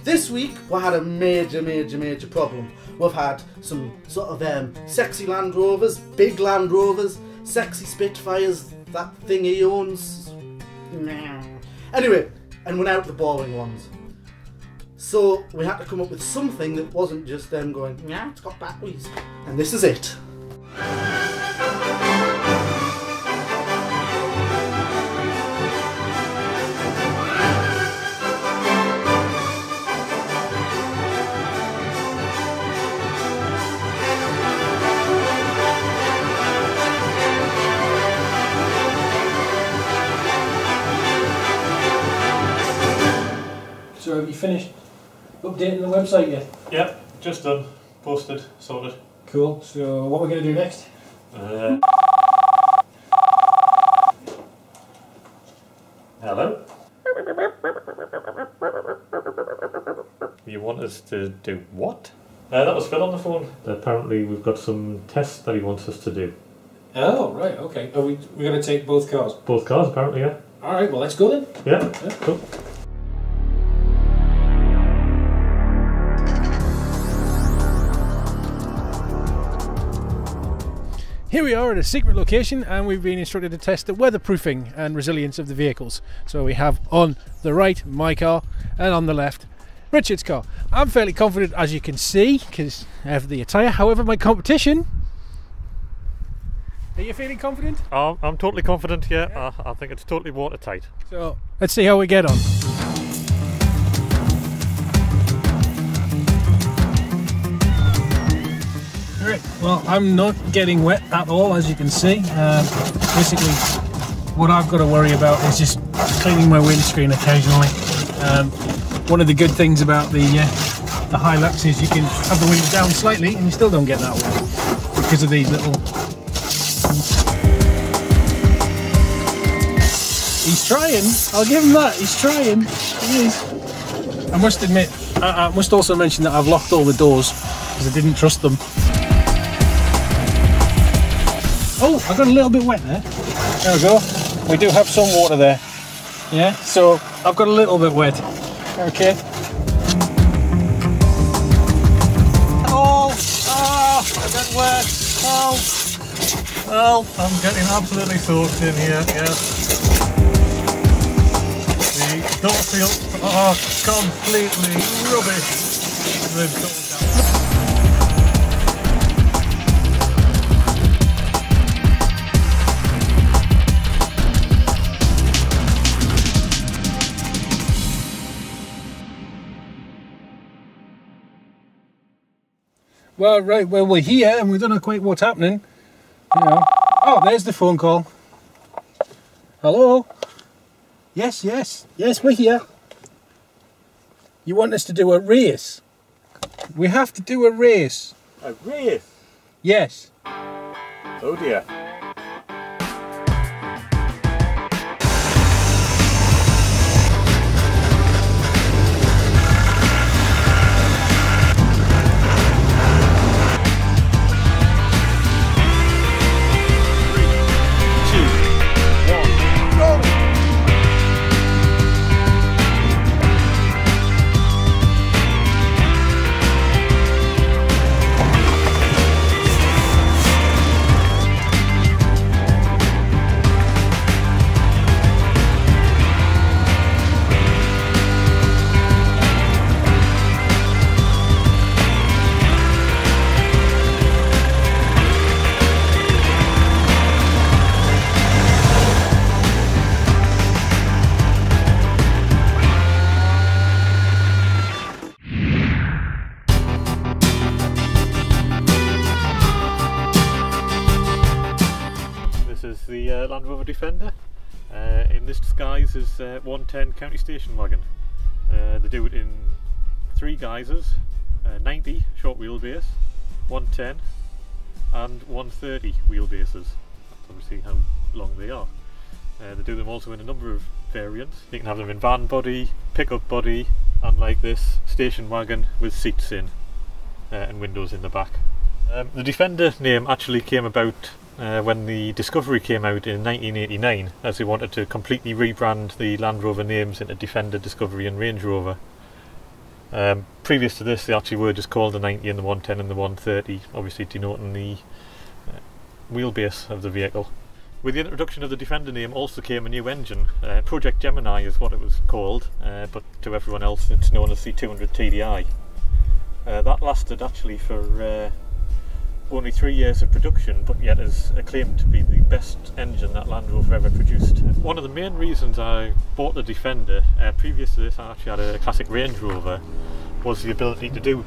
This week we had a major problem. We've had some sort of sexy Land Rovers, big Land Rovers, sexy Spitfires, that thing he owns. Anyway, and went out the boring ones. So we had to come up with something that wasn't just them going, yeah, it's got batteries. And this is it. So have you finished updating the website yet? Yep, just done. Posted, sorted. Cool. So what we're going to do next? Hello? You want us to do what? That was Phil on the phone. Apparently we've got some tests that he wants us to do. Oh, right, okay. Are we're going to take both cars? Both cars, apparently, yeah. Alright, well let's go then. Yeah, cool. Here we are at a secret location and we've been instructed to test the weatherproofing and resilience of the vehicles. So we have on the right my car and on the left Richard's car. I'm fairly confident, as you can see, because of the attire. However, my competition... Are you feeling confident? I'm totally confident, yeah. I think it's totally watertight. So let's see how we get on. Right, well, I'm not getting wet at all, as you can see. Basically, what I've got to worry about is just cleaning my windscreen occasionally. One of the good things about the Hylux is you can have the window down slightly and you still don't get that wet because of these little... He's trying, I'll give him that, he's trying, he is. I must admit, I must also mention that I've locked all the doors because I didn't trust them. Oh, I got a little bit wet there. There we go. We do have some water there. Yeah, so I've got a little bit wet. Okay. Oh, I got wet. Well, I'm getting absolutely soaked in here, yeah. The door seals are completely rubbish. Well, right, well, we're here and we don't know quite what's happening. You know. Oh, there's the phone call. Hello? Yes, we're here. You want us to do a race? We have to do a race. A race? Yes. Oh dear. Is the Land Rover Defender. In this disguise is 110 county station wagon. They do it in three guises: 90 short wheelbase, 110 and 130 wheelbases. That's obviously how long they are. They do them also in a number of variants. You can have them in van body, pickup body, and like this, station wagon with seats in and windows in the back. The Defender name actually came about when the Discovery came out in 1989, as they wanted to completely rebrand the Land Rover names into Defender, Discovery and Range Rover. Previous to this, they actually were just called the 90 and the 110 and the 130, obviously denoting the wheelbase of the vehicle. With the introduction of the Defender name also came a new engine. Project Gemini is what it was called, but to everyone else it's known as the 200 TDI. That lasted actually for only 3 years of production, but yet is acclaimed to be the best engine that Land Rover ever produced. One of the main reasons I bought the Defender, previous to this I actually had a classic Range Rover, was the ability to do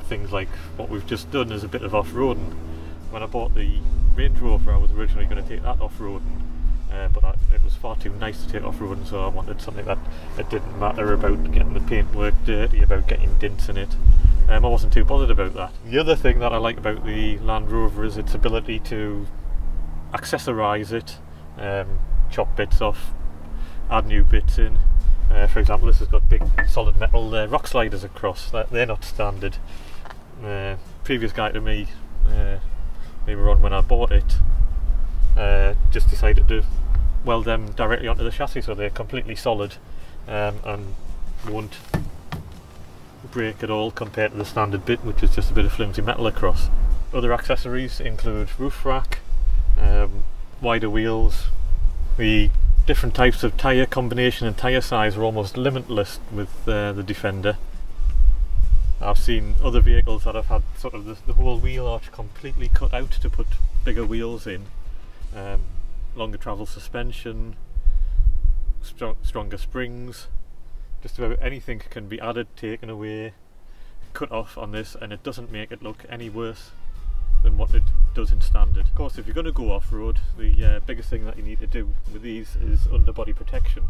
things like what we've just done as a bit of off-roading. When I bought the Range Rover I was originally going to take that off-roading, but it was far too nice to take off-roading, so I wanted something that it didn't matter about getting the paintwork dirty, about getting dents in it. I wasn't too bothered about that. The other thing that I like about the Land Rover is its ability to accessorise it, chop bits off, add new bits in. For example, this has got big solid metal rock sliders across. They're not standard. Previous guy to me, they were on when I bought it, just decided to weld them directly onto the chassis so they're completely solid and won't break at all compared to the standard bit, which is just a bit of flimsy metal across. Other accessories include roof rack, wider wheels. The different types of tyre combination and tyre size are almost limitless with the Defender. I've seen other vehicles that have had sort of the whole wheel arch completely cut out to put bigger wheels in. Longer travel suspension, stronger springs. Just about anything can be added, taken away, cut off on this, and it doesn't make it look any worse than what it does in standard. Of course, if you're going to go off-road, the biggest thing that you need to do with these is underbody protection.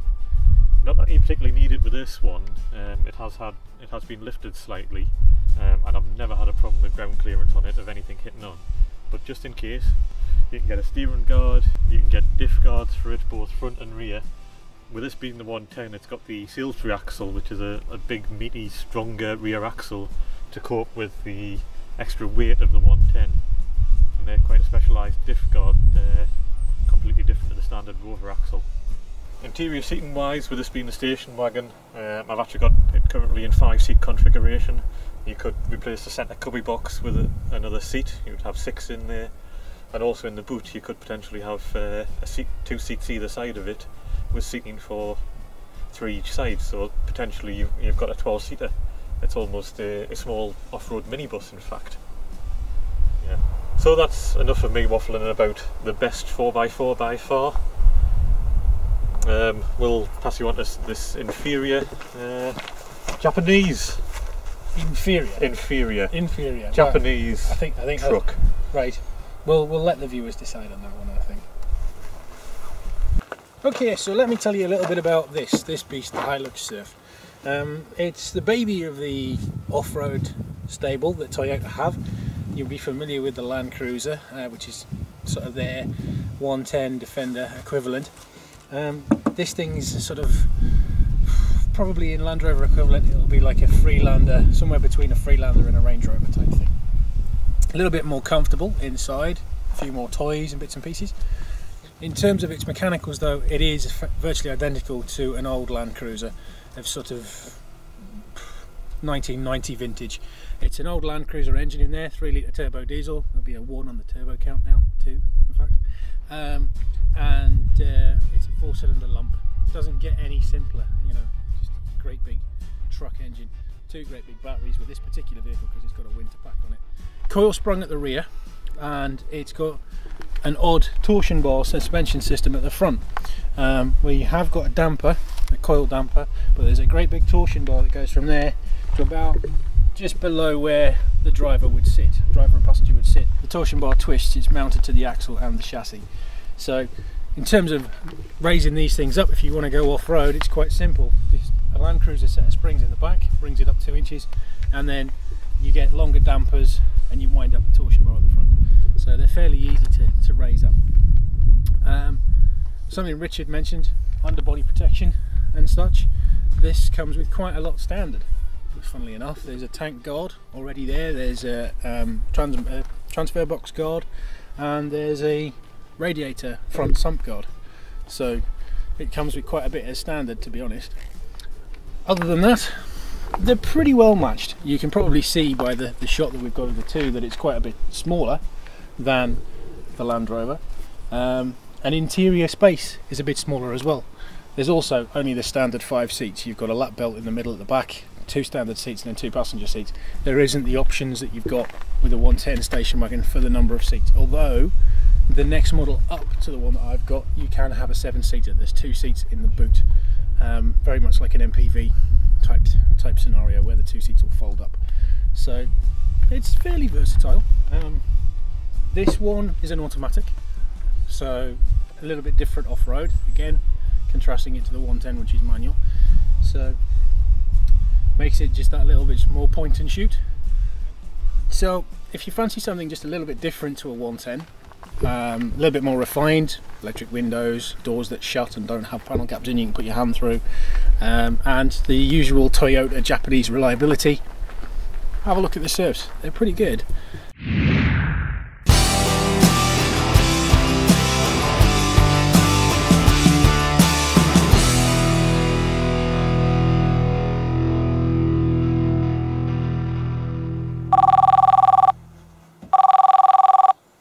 Not that you particularly need it with this one. It has been lifted slightly, and I've never had a problem with ground clearance on it of anything hitting on. But just in case, you can get a steering guard, you can get diff guards for it, both front and rear. With this being the 110, it's got the Salisbury axle, which is a big, meaty, stronger rear axle to cope with the extra weight of the 110. And they're quite a specialised diff guard, completely different to the standard Rover axle. Interior seating wise, with this being the station wagon, I've actually got it currently in 5-seat configuration. You could replace the centre cubby box with another seat, you would have 6 in there. And also in the boot you could potentially have 2 seats either side of it, with seating for 3 each side, so potentially you've got a 12-seater. It's almost a small off-road minibus in fact. Yeah. So that's enough of me waffling about the best 4x4 by far. We'll pass you on to this inferior Japanese. Inferior Japanese I think truck. Right. We'll let the viewers decide on that one, I think. Okay, so let me tell you a little bit about this beast, the Hylux Surf. It's the baby of the off-road stable that Toyota have. You'll be familiar with the Land Cruiser, which is sort of their 110 Defender equivalent. This thing's sort of probably in Land Rover equivalent. It'll be like a Freelander, somewhere between a Freelander and a Range Rover type thing. A little bit more comfortable inside, a few more toys and bits and pieces. In terms of its mechanicals though, it is virtually identical to an old Land Cruiser of sort of 1990 vintage. It's an old Land Cruiser engine in there, 3-litre turbo diesel. There'll be a 1 on the turbo count now, 2 in fact. And it's a 4-cylinder lump. Doesn't get any simpler, you know, just a great big truck engine. 2 great big batteries with this particular vehicle because it's got a winter pack on it. Coil sprung at the rear, and it's got an odd torsion bar suspension system at the front, where you have got a damper, a coil damper, but there's a great big torsion bar that goes from there to about just below where the driver and passenger would sit. The torsion bar twists, it's mounted to the axle and the chassis. So in terms of raising these things up, if you want to go off-road, it's quite simple. Just a Land Cruiser set of springs in the back, brings it up 2 inches, and then you get longer dampers and you wind up the torsion bar at the front. So they're fairly easy to raise up. Something Richard mentioned, underbody protection and such. This comes with quite a lot standard. Funnily enough, there's a tank guard already there, there's a transfer box guard, and there's a radiator front sump guard. So it comes with quite a bit of standard, to be honest. Other than that, they're pretty well matched. You can probably see by the shot that we've got of the two that it's quite a bit smaller than the Land Rover. And interior space is a bit smaller as well. There's also only the standard 5 seats. You've got a lap belt in the middle at the back, 2 standard seats and then 2 passenger seats. There isn't the options that you've got with a 110 station wagon for the number of seats, although the next model up to the one that I've got, you can have a 7-seater. There's 2 seats in the boot, very much like an MPV type scenario where the 2 seats will fold up. So it's fairly versatile. This one is an automatic, so a little bit different off-road, again contrasting it to the 110, which is manual, so makes it just that little bit more point and shoot. So if you fancy something just a little bit different to a 110, a little bit more refined, electric windows, doors that shut and don't have panel gaps in, you can put your hand through, and the usual Toyota Japanese reliability, have a look at the Surfs, they're pretty good.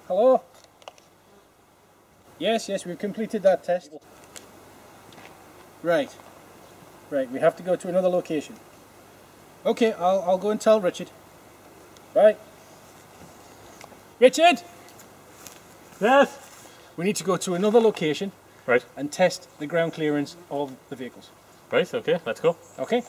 Hello? Yes, we've completed that test. Right, we have to go to another location. Okay, I'll go and tell Richard. Right. Richard! Yes! We need to go to another location. Right. And test the ground clearance of the vehicles. Right, okay, let's go. Okay.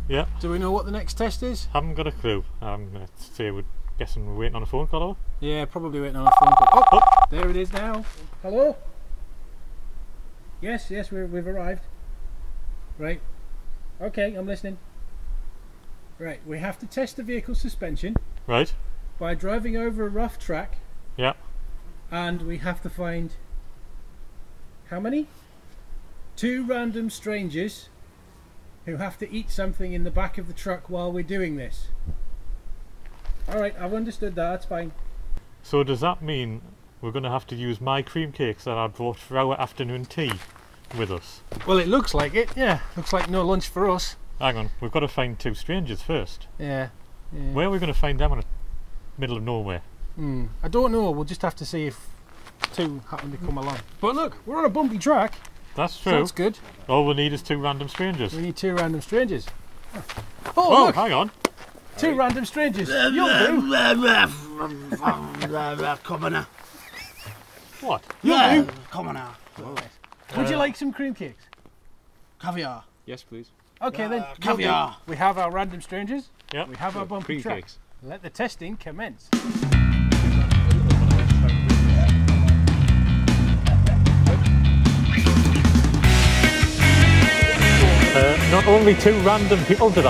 Yeah. Do we know what the next test is? Haven't got a clue. I'm going to say we're guessing we're waiting on a phone call over. Yeah, probably waiting on a phone call. Oh, there it is now. Hello? Yes, we've arrived. Right. Okay, I'm listening. Right, we have to test the vehicle suspension. Right. By driving over a rough track. Yeah. And we have to find... how many? 2 random strangers who have to eat something in the back of the truck while we're doing this. Alright, I've understood that, that's fine. So does that mean we're going to have to use my cream cakes that I brought for our afternoon tea with us? Well, it looks like it, yeah. Looks like no lunch for us. Hang on, we've got to find 2 strangers first. Yeah. Where are we going to find them in the middle of nowhere? I don't know, we'll just have to see if 2 happen to come along. But look, we're on a bumpy track. That's true. So that's good. All we need is 2 random strangers. We need 2 random strangers. Oh, look! hang on. 2 random strangers. You'll do. Come on now. What? You'll do. Come on now. Would you like some cream cakes? Caviar. Yes, please. Okay then. Caviar. We have our random strangers. Yep. We have our bumpy Cream track. cakes. Let the testing commence. Not only 2 random people did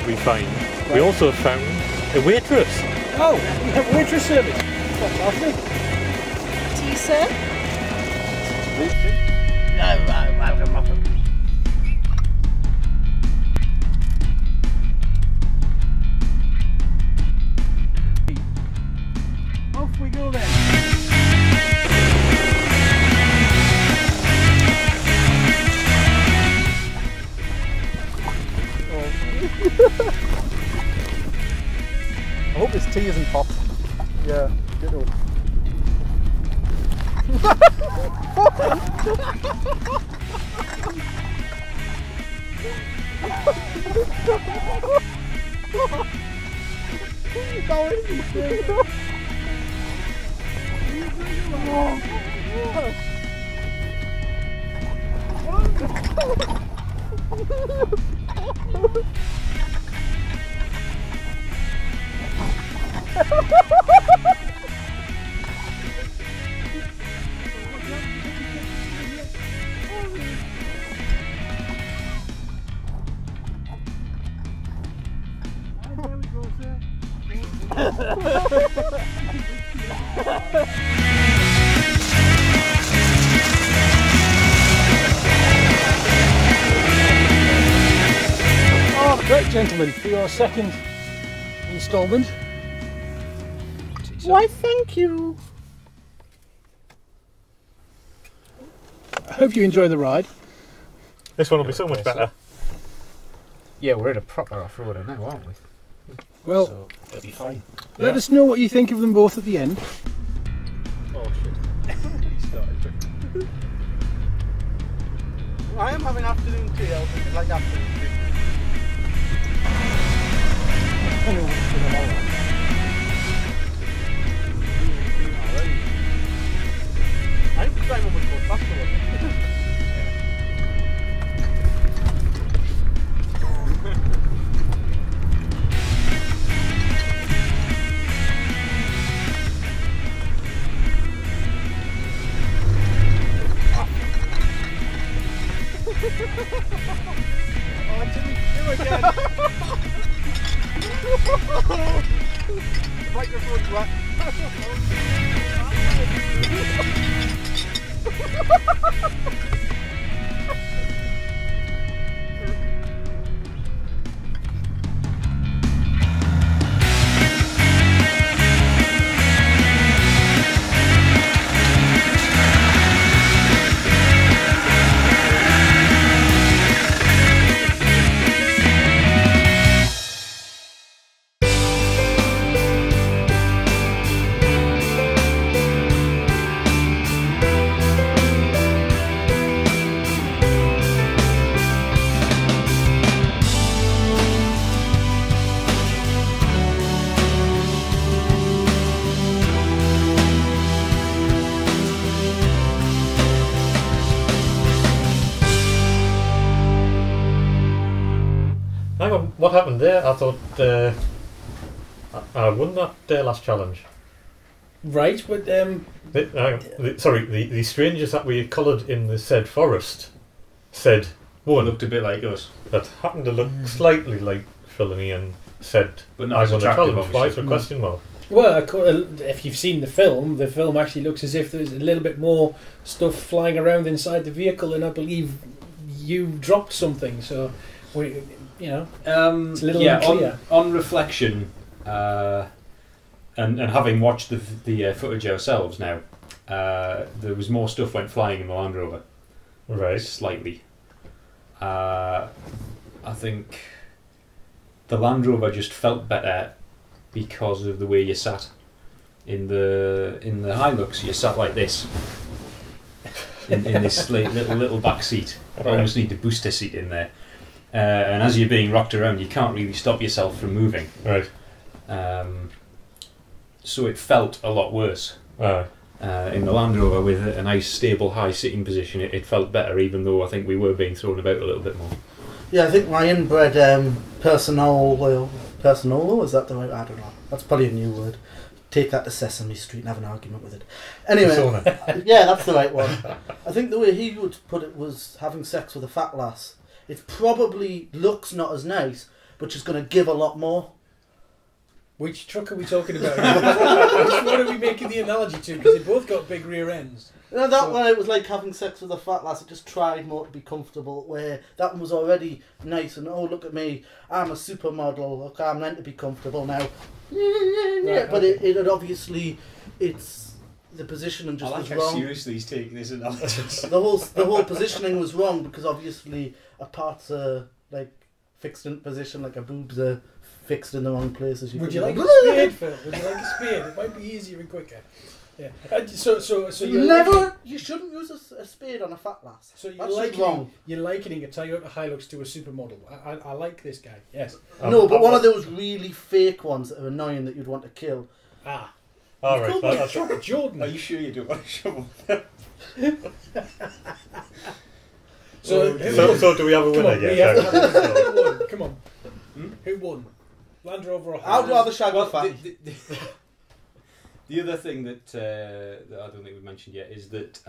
we find, we also found a waitress. Oh, we have waitress service. Fantastic. Tea, sir? Off we go then. I hope this tea isn't popped. Yeah, get it. Right, gentlemen, for your second instalment. Why, thank you. I hope you enjoy the ride. This one will be so much better. Yeah, we're in a proper off-roader now, aren't we? Well, So it'll be fine. let us know what you think of them both at the end. Oh shit. I am having afternoon tea, I would like afternoon tea. I think Simon would go faster with it. Oh, Jimmy, you again! The microphone's wet. Hang on, what happened there? I thought I won that last challenge. Right, but The strangers that we coloured in the said forest said one Looked a bit like us, that happened to look slightly like Philony and said but not I as won the attractive, challenge. Why obviously. for question mark? well, if you've seen the film actually looks as if there's a little bit more stuff flying around inside the vehicle, and I believe you dropped something. So we, you know, it's a little unclear. on reflection, and having watched the footage ourselves now, there was more stuff went flying in the Land Rover, Right. slightly. I think the Land Rover just felt better because of the way you sat. In the Hilux, you sat like this. In this little back seat. You almost need the booster seat in there. And as you're being rocked around, you can't really stop yourself from moving. Right. So it felt a lot worse. In the Land Rover with a nice stable high sitting position, it felt better, even though I think we were being thrown about a little bit more. Yeah, I think my inbred personolo, is that the right? I don't know. That's probably a new word. Take that to Sesame Street and have an argument with it. Anyway, yeah, that's the right one. I think the way he would put it was having sex with a fat lass. It probably looks not as nice, but she's going to give a lot more. Which truck are we talking about? Which one are we making the analogy to? Because they both got big rear ends. No, that one, it was like having sex with a fat lass. It just tried more to be comfortable, where that one was already nice and, oh, look at me, I'm a supermodel, okay, I'm meant to be comfortable now. Right, but okay. it had it's the positioning just was wrong. seriously he's taking this analysis. The whole positioning was wrong, because obviously a part's like fixed in position, like a boob's are fixed in the wrong place. Would you like a spade, Phil? Would you like a spade? It might be easier and quicker. Yeah. So You you're never. You shouldn't use a spade on a fat lass. So That's just wrong. you're likening a Toyota Hylux to a supermodel. I like this guy. Yes. No, but one of those really fake ones that are annoying that you'd want to kill. Ah. All right. That's Jordan. Are you sure you don't want to shovel? So do we have a come winner on, we yet? have to have a winner. Who won? Come on. Who won? Land Rover or Hylux? I'd rather shag a Well, fat. the other thing that I don't think we've mentioned yet is that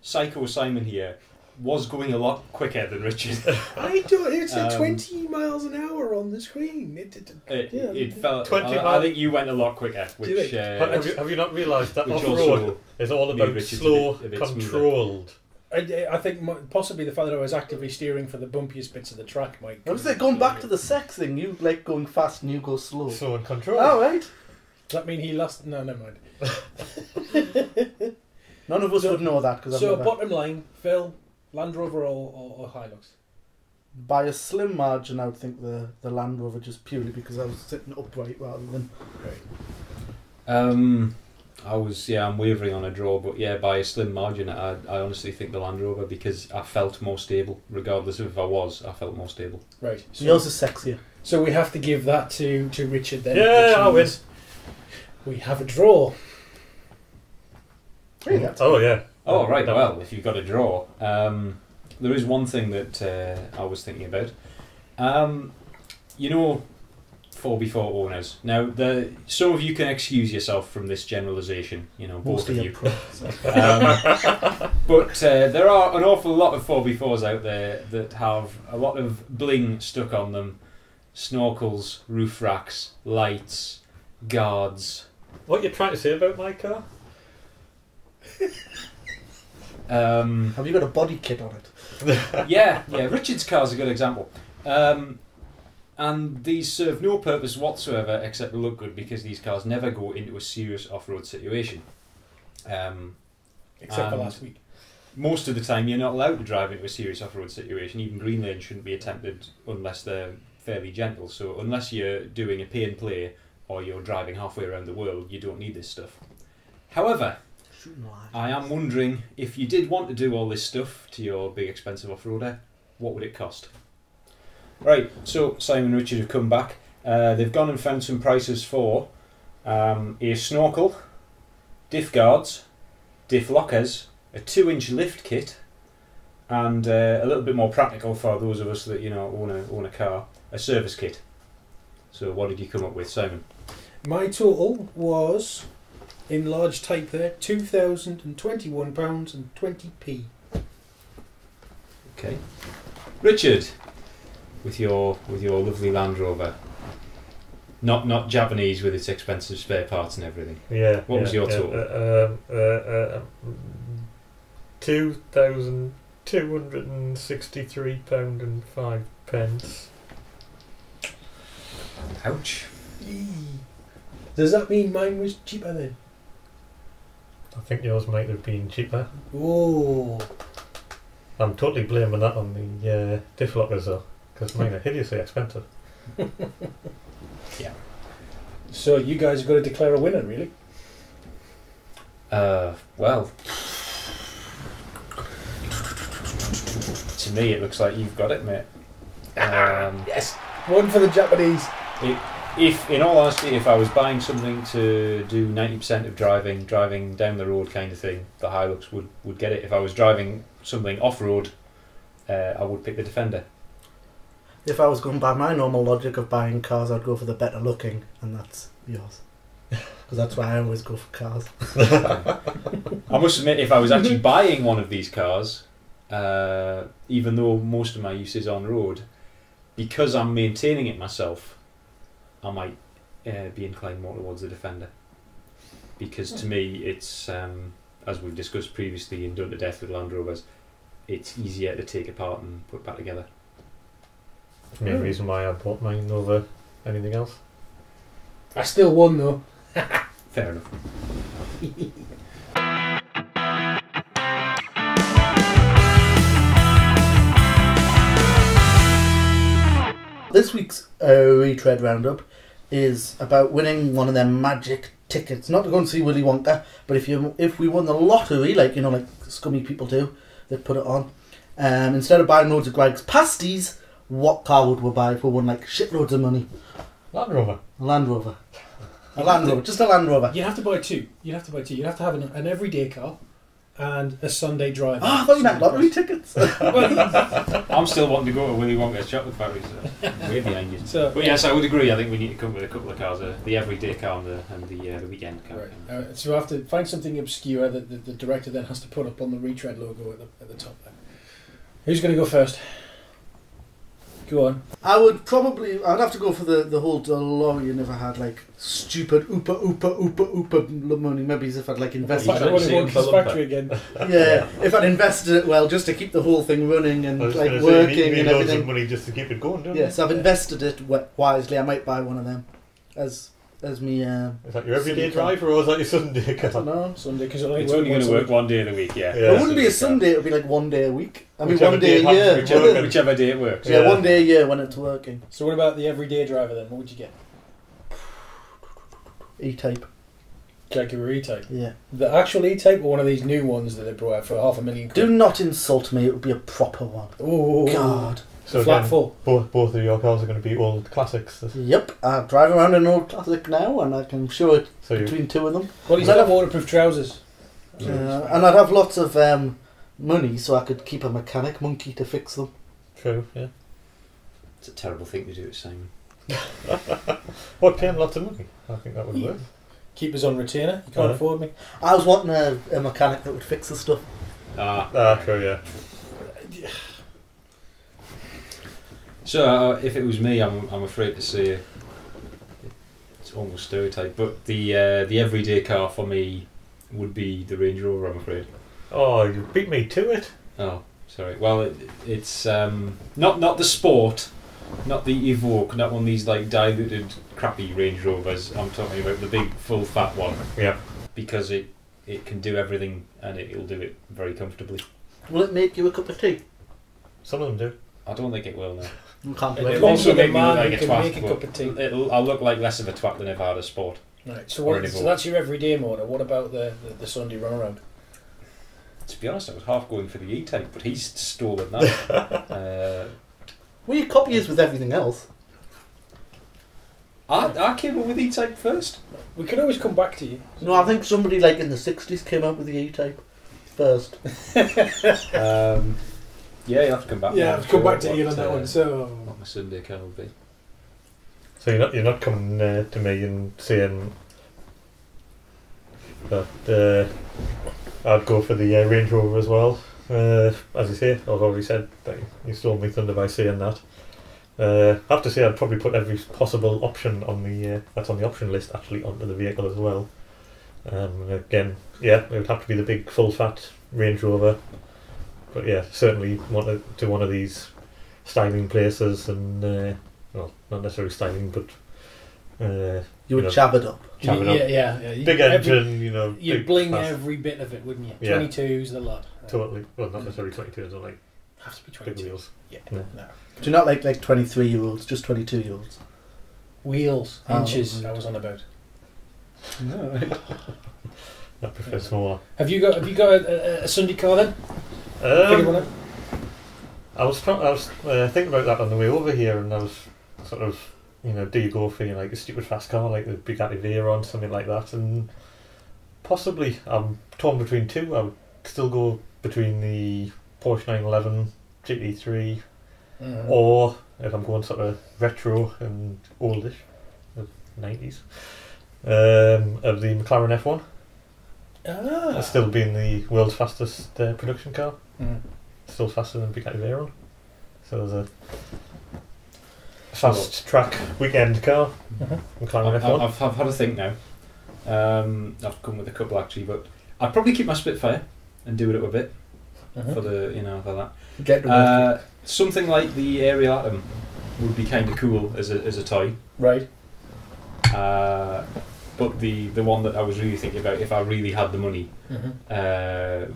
Psycho Simon here was going a lot quicker than Richard. I don't. It said 20 miles an hour on the screen. It felt. 20 I think you went a lot quicker, which Have you not realised that which off-road also is all made about Richard's slow, a bit smoother. controlled? I think possibly the fact that I was actively steering for the bumpiest bits of the track might. I was like, going back to the sex thing. You like going fast and you go slow. Slow and controlled. Oh, right. Does that mean he lost? No, never mind. None of us would know that because So bottom line, Phil, Land Rover or Hilux? by a slim margin, I would think the Land Rover, just purely because I was sitting upright rather than. I'm wavering on a draw, but yeah, by a slim margin, I honestly think the Land Rover, because I felt more stable, regardless of if I felt more stable. Right. So, Yours is sexier. So we have to give that to Richard then. Yeah, I win. We have a draw. Oh yeah. Oh right, well, if you've got a draw, there is one thing that I was thinking about. 4x4 owners. Now, some of you can excuse yourself from this generalisation, both of you. But there are an awful lot of 4x4s out there that have a lot of bling stuck on them. Snorkels, roof racks, lights, guards. What are you trying to say about my car? Have you got a body kit on it? Yeah, Richard's car's a good example. And these serve no purpose whatsoever except to look good, because these cars never go into a serious off-road situation. Except for last week. Most of the time you're not allowed to drive into a serious off-road situation. Even green lanes shouldn't be attempted unless they're fairly gentle. So unless you're doing a pay and play or you're driving halfway around the world, you don't need this stuff. However, I am wondering, if you did want to do all this stuff to your big expensive off-roader, what would it cost? Right, so Simon and Richard have come back. They've gone and found some prices for a snorkel, diff guards, diff lockers, a 2-inch lift kit, and a little bit more practical for those of us that own a car, a service kit. So what did you come up with, Simon? My total was, in large type there, £2,021.20p. Okay, Richard, with your lovely Land Rover, not Japanese with its expensive spare parts and everything. Yeah. What was your total? £2,263.05. Ouch. Does that mean mine was cheaper then? I think yours might have been cheaper. Oh. I'm totally blaming that on the diff lockers though, because mine are hideously expensive. Yeah. So you guys have got to declare a winner, really? Well, to me it looks like you've got it, mate. Yes. One for the Japanese. If, in all honesty, if I was buying something to do 90% of driving down the road kind of thing, the Hilux would get it. If I was driving something off-road, I would pick the Defender. If I was going by my normal logic of buying cars, I'd go for the better looking, and that's yours. Because that's why I always go for cars. I must admit, if I was actually buying one of these cars, even though most of my use is on road, because I'm maintaining it myself, I might be inclined more towards the Defender. Because to me, it's, as we've discussed previously and done to death with Land Rovers, it's easier to take apart and put back together. Main reason why I bought mine over anything else. I still won though. Fair enough. This week's ReTREAD roundup is about winning one of them magic tickets, not to go and see Willy Wonka, but if we won the lottery, like like scummy people do, they'd put it on. Instead of buying loads of Greg's pasties, what car would we buy if we won like shitloads of money? Land Rover. A Land Rover. A Land Rover, just a Land Rover. You have to buy two. You have to have an everyday car and a Sunday driver. Oh, I thought you meant lottery tickets. I'm still wanting to go to Willy Wonka's chocolate factory, so way behind you. But yes, I would agree. I think we need to come with a couple of cars: the everyday car and the weekend car. Right. So we have to find something obscure that the director then has to put up on the ReTREAD logo at the top there. Who's going to go first? Go on. I'd have to go for the whole DeLorean if I had like stupid oopa money. Maybe if I'd like invested factory again. Yeah, if I'd invested it well, just to keep the whole thing running and like working and everything. Of money just to keep it going, don't Yes, I've invested it wisely. I might buy one of them as me. Is that your everyday driver or is that your Sunday car? I don't know. Sunday, because it's only going to work one day of the week. Yeah. It wouldn't be a Sunday. It would be like one day a week. I mean, one day a year. Whichever day it works. Yeah, 1 day a year when it's working. So what about the everyday driver then? What would you get? E-Type. Jaguar E-Type? Yeah. The actual E-Type or one of these new ones that they brought out for £500,000? Do not insult me. It would be a proper one. Oh God. So flat again, full. Both of your cars are going to be old classics. Yep. I drive around in an old classic now, and I can show it between two of them. Well, he's got waterproof trousers. And I'd have lots of money, so I could keep a mechanic monkey to fix them. True. Yeah. It's a terrible thing to do, Simon. What, paying lots of money? I think that would work. Keep us on retainer. You can't afford me. I was wanting a mechanic that would fix the stuff. True, yeah. So if it was me, I'm afraid to say it's almost stereotype, but the everyday car for me would be the Range Rover, I'm afraid. Oh, you beat me to it. Oh, sorry. Well, it's not the Sport, not the Evoque, not one of these like diluted crappy Range Rovers. I'm talking about the big full fat one. Yeah. Because it can do everything and it'll do it very comfortably. Will it make you a cup of tea? Some of them do. I don't think it will now. You can't do It'll it. also make me look like a can twat. make a cup of tea. I'll look like less of a twat than if I had a Sport. Right. So that's your everyday motor. What about the Sunday runaround? To be honest, I was half going for the E-Type, but he's stolen that. Well, you copy us with everything else. I came up with E-Type first. We can always come back to you. No, I think somebody like in the 60s came up with the E-Type first. Yeah, you'll have to come back. Yeah, I'll come back to you on that one. So what my Sunday car will be. So you're not coming to me and saying that I'd go for the Range Rover as well. As you say, I've already said that you stole me thunder by saying that. I have to say I'd probably put every possible option on the that's on the option list actually onto the vehicle as well. Again, yeah, it would have to be the big full fat Range Rover. But yeah, certainly want to one of these styling places and well, not necessarily styling, but you would chab it up. Yeah. Big engine, you'd big bling fast. every bit of it, wouldn't you? Yeah. 22s, the lot. Totally. Well, not necessarily 22s, but like Have to be 22. big wheels. Yeah. No. No. Do you not like 23-year-olds, just 22-year-olds? Wheels, Oh, inches. right. I was on about. No. I prefer smaller. Have you got a Sunday car then? Figure one out? I was thinking about that on the way over here, and I was sort of, do you go for like a stupid fast car like the Bugatti Veyron, something like that, and possibly I'm torn between two. I would still go between the Porsche 911 GT3, or if I'm going sort of retro and oldish, the 90s, of the McLaren F1. It's still been the world's fastest production car. Still faster than Bugatti Veyron. So there's a fast track weekend car. McLaren F1. I've had a think now. I've come with a couple actually, but I'd probably keep my Spitfire and do it up a bit for the for that. Get something like the Ariel Atom would be kind of cool as a toy. Right. But the one that I was really thinking about, if I really had the money,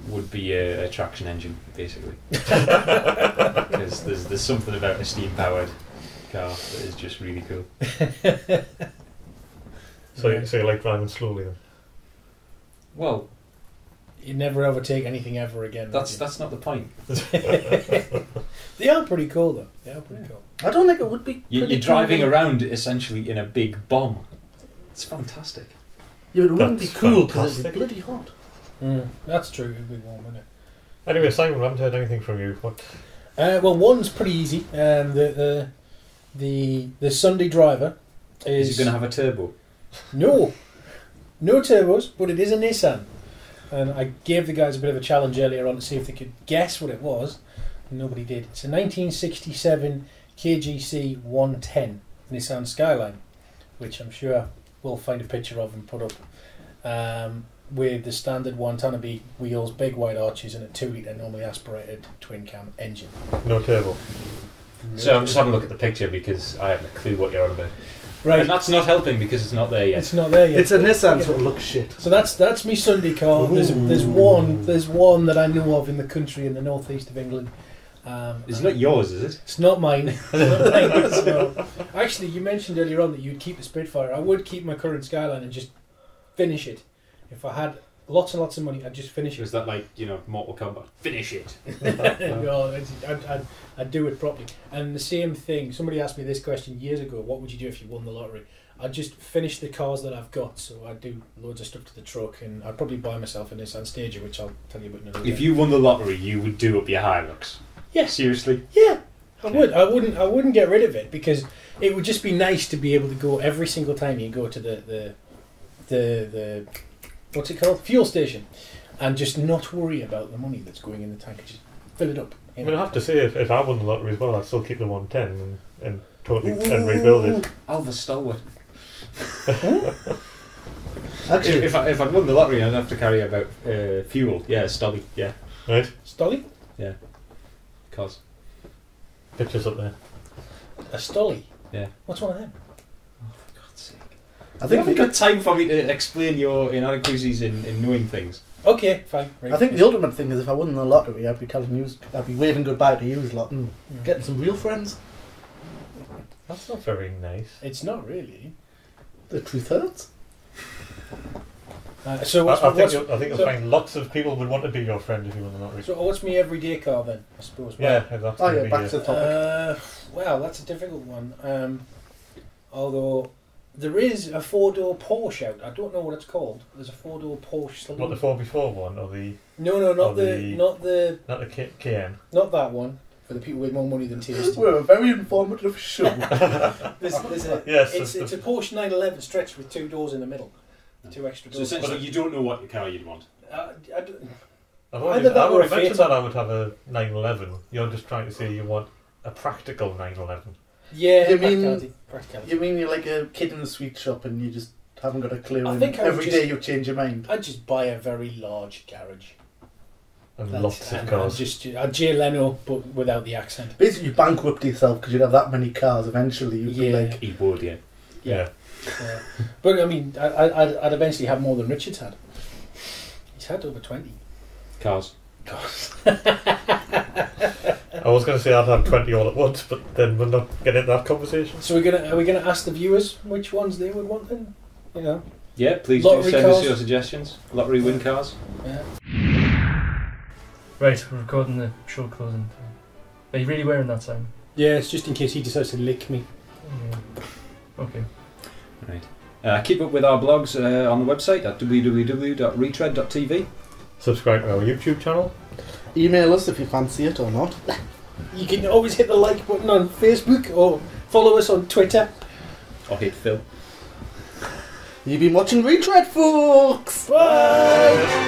would be a traction engine, basically. Because there's something about a steam-powered car that is just really cool. So, so you like driving slowly then? Well, You never overtake anything ever again. that's not the point. They are pretty cool though. They are pretty cool. I don't think it would be. You're pretty driving cool. around essentially in a big bomb. It's fantastic. Yeah, but it wouldn't be That's cool because it'd fantastic. be bloody hot. That's true. It'd be warm, wouldn't it? Anyway, Simon, I haven't heard anything from you. What? Well, one's pretty easy. The Sunday driver Is is it going to have a turbo? no turbos, but it is a Nissan. And I gave the guys a bit of a challenge earlier on to see if they could guess what it was. And nobody did. It's a 1967 KGC 110 Nissan Skyline, which I'm sure we'll find a picture of and put up. With the standard Watanabe wheels, big wide arches, and a 2-litre normally aspirated twin cam engine. No turbo. So I'm just having a look at the picture because I have a clue what you're on about. Right, And that's not helping because it's not there yet. it's not there yet. It's a Nissan, so it looks shit. So that's me Sunday car. There's one that I know of in the country in the northeast of England. It's not yours, is it? It's not mine. It's not mine. So, actually, you mentioned earlier on that you'd keep the Spitfire. I would keep my current Skyline and just finish it. If I had lots and lots of money, I'd just finish Was it. that like, Mortal Kombat? Finish it. No, I'd do it properly. And the same thing, somebody asked me this question years ago, what would you do if you won the lottery? I'd just finish the cars that I've got, so I'd do loads of stuff to the truck, and I'd probably buy myself a Nissan Stager, which I'll tell you about in another If day. you won the lottery, you would do up your Hilux. Yes. Seriously? Yeah, I would. I wouldn't get rid of it because it would just be nice to be able to go every single time you go to the what's it called? Fuel station, and just not worry about the money that's going in the tank. Just fill it up. I mean, I have to say, if I won the lottery as well, I'd still keep the 110 and totally and rebuild it. Alva Stalwart. Actually, If I'd won the lottery, I'd have to carry about fuel. Yeah, Stolly. Yeah. Right? Stolly? Cause. Pictures up there. A Stolly? Yeah. What's one of them? For God's sake. I You think haven't got time for me to explain your inadequacies in knowing things. Okay, fine. Right. I think the ultimate thing is if I won the lottery, I'd be waving goodbye to you lot and getting some real friends. That's not very nice. It's not really. The truth hurts. So I think what's you'll find lots of people would want to be your friend if you won the lottery. so what's my everyday car then? I suppose. Yeah, that's Oh gonna yeah, be back to the topic. Well, that's a difficult one. Although there is a 4-door Porsche out. I don't know what it's called. There's a 4-door Porsche saloon. What, the 4x4 one or the No, or not the KN? not that one. For the people with more money than taste. We're a very informative show. There's a, Yes, it's a Porsche 911 stretched with 2 doors in the middle, 2 extra So doors. essentially, you don't know what car you'd want. I've Either that or already a mentioned Fiat. that I would have a 911. You're just trying to say you want a practical 911. Yeah, You mean- practicality. You mean you're like a kid in the sweet shop and you just haven't got a clue I and think I would every just- day you change your mind? I'd just buy a very large garage. And That's- lots of and cars. I'd Jay Leno, but without the accent. Basically, you bankrupt yourself because you'd have that many cars. Eventually, you'd be Yeah. like, He would, yeah. Yeah. But I mean, I'd eventually have more than Richard's had. He's had over 20. Cars. I was going to say I'd have 20 all at once, but then we'll not get into that conversation. So are we gonna ask the viewers which ones they would want then? You know. Yeah, please Lottery do send us cars. your suggestions. Lottery win cars. Yeah. Right, we're recording the show closing time. Are you really wearing that, Simon? Yeah, it's just in case he decides to lick me. Okay. Right. Keep up with our blogs on the website at www.retread.tv. Subscribe to our YouTube channel. email us if you fancy it or not. You can always hit the like button on Facebook or follow us on Twitter. Or hit Phil. You've been watching ReTREAD, folks! Bye!